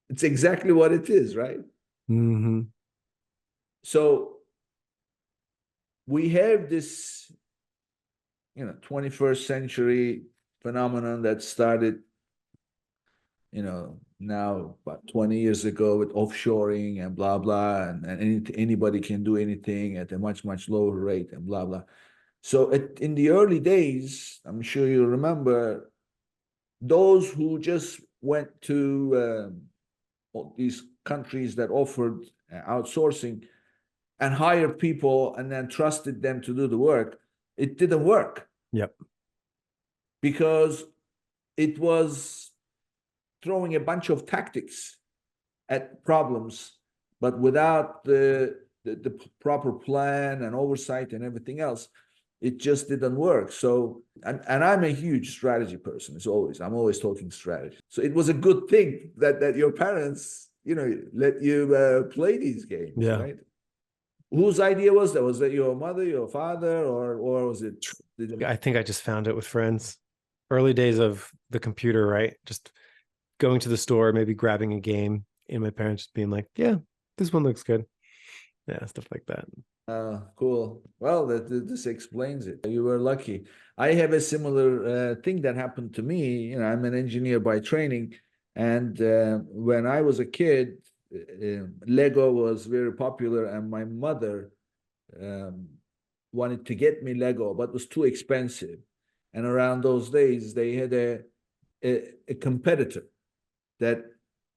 B: It's exactly what it is, right?
C: Mm-hmm.
B: So we have this, 21st century phenomenon that started, now about 20 years ago with offshoring and blah, blah, and anybody can do anything at a much, much lower rate and blah, blah. So in the early days, I'm sure you remember, those who just went to these countries that offered outsourcing and hired people and then trusted them to do the work, it didn't work
C: Yep.
B: because it was throwing a bunch of tactics at problems, but without the proper plan and oversight and everything else, it just didn't work. So, and I'm a huge strategy person. I'm always talking strategy. So it was a good thing that your parents, let you play these games,
C: Yeah.
B: right? Whose idea was that? Was that your mother, your father, or was it?
C: I think I just found it with friends. Early days of the computer, right? Just going to the store, maybe grabbing a game, and my parents just being like, "Yeah, this one looks good." Yeah, stuff like that.
B: Cool. Well, this explains it. You were lucky. I have a similar thing that happened to me. I'm an engineer by training, and when I was a kid, Lego was very popular, and my mother um, wanted to get me Lego, but it was too expensive. And around those days, they had a competitor that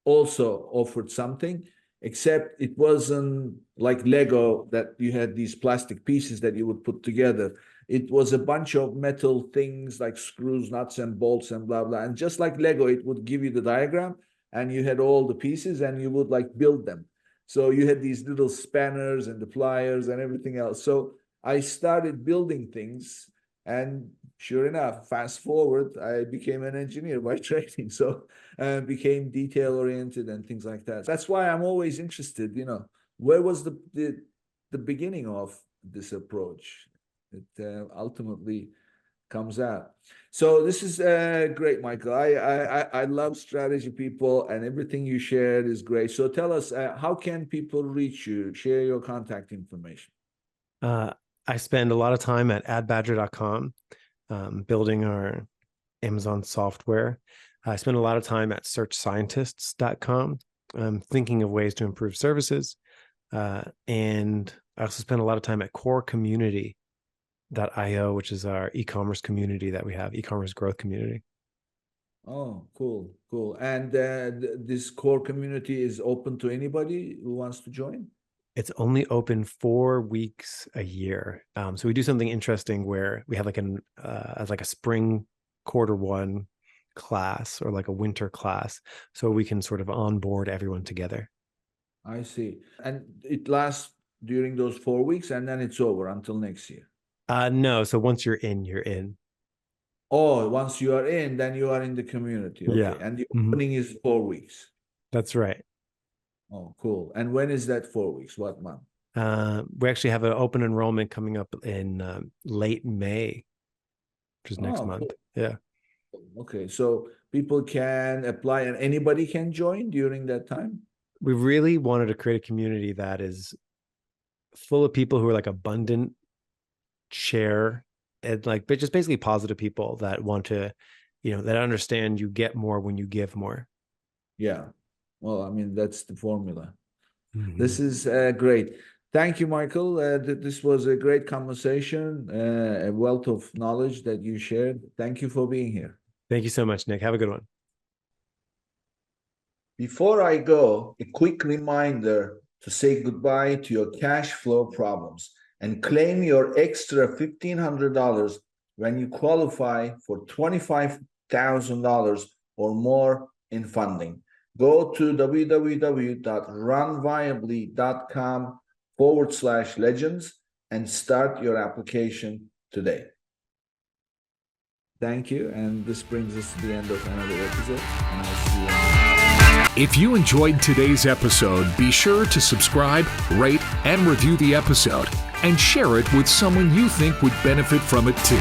B: also offered something, except it wasn't like Lego that you had these plastic pieces that you would put together. It was a bunch of metal things like screws, nuts, and bolts, and blah, blah. And just like Lego, it would give you the diagram, and you had all the pieces, and you would like build them. So you had these little spanners and the pliers and everything else. So I started building things, and sure enough, fast forward, I became an engineer by training. So became detail oriented and things like that. That's why I'm always interested, where was the beginning of this approach? It ultimately comes out. So this is great, Michael. I love strategy, people, and everything you shared is great. So tell us, how can people reach you? Share your contact information.
C: I spend a lot of time at AdBadger.com, building our Amazon software. I spend a lot of time at searchscientists.com, thinking of ways to improve services. And I also spend a lot of time at corecommunity.io, which is our e-commerce community that we have, e-commerce growth community.
B: Oh, cool, cool. And this core community is open to anybody who wants to join?
C: It's only open 4 weeks a year. So we do something interesting where we have like as like a spring quarter 1 class or like a winter class, so we can sort of onboard everyone together.
B: I see. And it lasts during those 4 weeks, and then it's over until next year.
C: No, so once you're in, you're in.
B: Oh, once you are in, then you are in the community. Okay.
C: Yeah.
B: And the
C: Mhm.
B: opening is 4 weeks.
C: That's right.
B: Oh, cool. And when is that 4 weeks? What month?
C: We actually have an open enrollment coming up in late May, which is next
B: Oh,
C: month.
B: cool.
C: Yeah.
B: Okay. So people can apply and anybody can join during that time?
C: We really wanted to create a community that is full of people who are like abundant, share, and like, but just basically positive people that want to, that understand you get more when you give more.
B: Yeah. Well, I mean, that's the formula.
C: Mhm.
B: This is great. Thank you, Michael. This was a great conversation, a wealth of knowledge that you shared. Thank you for being here.
C: Thank you so much, Nick. Have a good one.
B: Before I go, a quick reminder to say goodbye to your cash flow problems and claim your extra $1,500 when you qualify for $25,000 or more in funding. Go to www.runviably.com/legends and start your application today. Thank you. And this brings us to the end of another episode. And I'll see you next.
A: If you enjoyed today's episode, be sure to subscribe, rate, and review the episode, and share it with someone you think would benefit from it too.